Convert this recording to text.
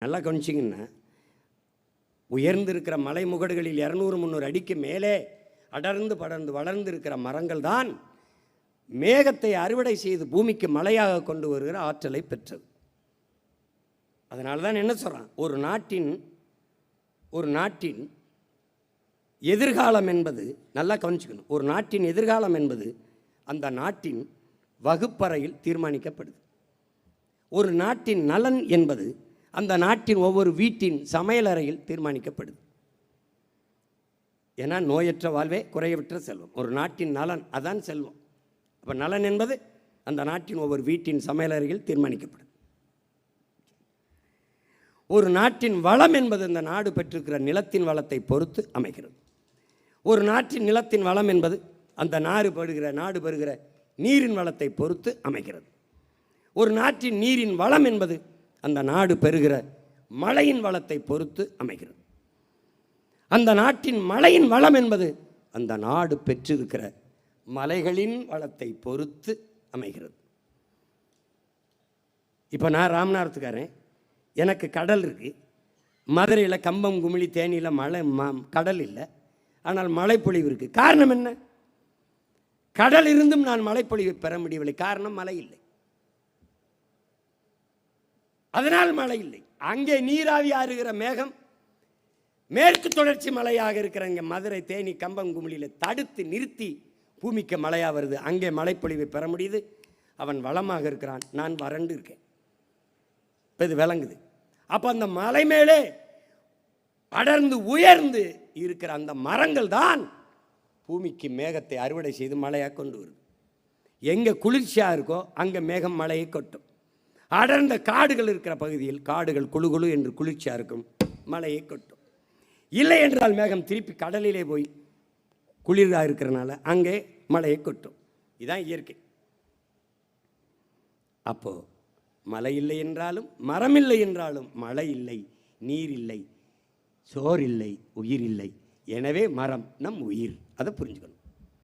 நல்லா கவனிச்சிங்கன்னா, உயர்ந்திருக்கிற மலை முகடுகளில் 200-300 அடிக்கு மேலே அடர்ந்து படர்ந்து வளர்ந்து இருக்கிற மரங்கள் தான் மேகத்தை அறுவடை செய்து பூமிக்கு மழையாக கொண்டு வருகிற ஆற்றலை பெற்றது. அதனால தான் என்ன சொல்கிறான், ஒரு நாட்டின் எதிர்காலம் என்பது, நல்லா கவனிச்சுக்கணும், ஒரு நாட்டின் எதிர்காலம் என்பது அந்த நாட்டின் வகுப்பறையில் தீர்மானிக்கப்படுது. ஒரு நாட்டின் நலன் என்பது அந்த நாட்டின் ஒவ்வொரு வீட்டின் சமையலறையில் தீர்மானிக்கப்படுது. ஏன்னா நோயற்ற வாழ்வே குறையற்ற செல்வம். ஒரு நாட்டின் நலன் அதான் செல்வம். அப்போ நலன் என்பது அந்த நாட்டின் ஒவ்வொரு வீட்டின் சமையலறையில் தீர்மானிக்கப்படுது. ஒரு நாட்டின் வளம் என்பது அந்த நாடு பெற்றிருக்கிற நிலத்தின் வளத்தை பொறுத்து அமைகிறது. ஒரு நாட்டின் நிலத்தின் வளம் என்பது அந்த நாடு பெறுகிற நீரின் வளத்தை பொறுத்து அமைகிறது. ஒரு நாட்டின் நீரின் வளம் என்பது அந்த நாடு பெறுகிற மழையின் வளத்தை பொறுத்து அமைகிறது. அந்த நாட்டின் மழையின் வளம் என்பது அந்த நாடு பெற்றிருக்கிற மலைகளின் வளத்தை பொறுத்து அமைகிறது. இப்போ நான் ராமநாதத்துக்காரன், எனக்கு கடல் இருக்குது. மதுரையில் கம்பம், குமிழி, தேனியில் கடல் இல்லை, ஆனால் மழைப்பொழிவு இருக்குது. காரணம் என்ன? கடல் இருந்தும் நான் மழைப்பொழிவை பெற முடியவில்லை. காரணம் மழை இல்லை. அதனால் மழை இல்லை. அங்கே நீராவி ஆறுகிற மேகம் மேற்கு தொடர்ச்சி மலையாக இருக்கிற இங்கே மதுரை, தேனி, கம்பம், குமிழியில் தடுத்து நிறுத்தி பூமிக்கு மழையாக வருது. அங்கே மழைப்பொழிவை பெற முடியுது. அவன் வளமாக இருக்கிறான், நான் வறண்டு இருக்கேன். இப்போ இது விளங்குது. அப்போ அந்த மலை மேலே அடர்ந்து உயர்ந்து இருக்கிற அந்த மரங்கள் தான் பூமிக்கு மேகத்தை அறுவடை செய்து மழையாக கொண்டு வருது. எங்கே குளிர்ச்சியாக இருக்கோ அங்கே மேகம் மழையை கொட்டும். அடர்ந்த காடுகள் இருக்கிற பகுதியில் காடுகள் குழு குழு என்று குளிர்ச்சியாக இருக்கும், மழையை கொட்டும். இல்லை என்றால் மேகம் திருப்பி கடலிலே போய் குளிராக இருக்கிறனால அங்கே மழையை கொட்டும். இதுதான் இயற்கை. அப்போது மழை இல்லை என்றாலும், மரம் இல்லை என்றாலும், மழை இல்லை, நீர் இல்லை, சோறு இல்லை, உயிர் இல்லை. எனவே மரம் நம் உயிர். அதை புரிஞ்சுக்கணும்.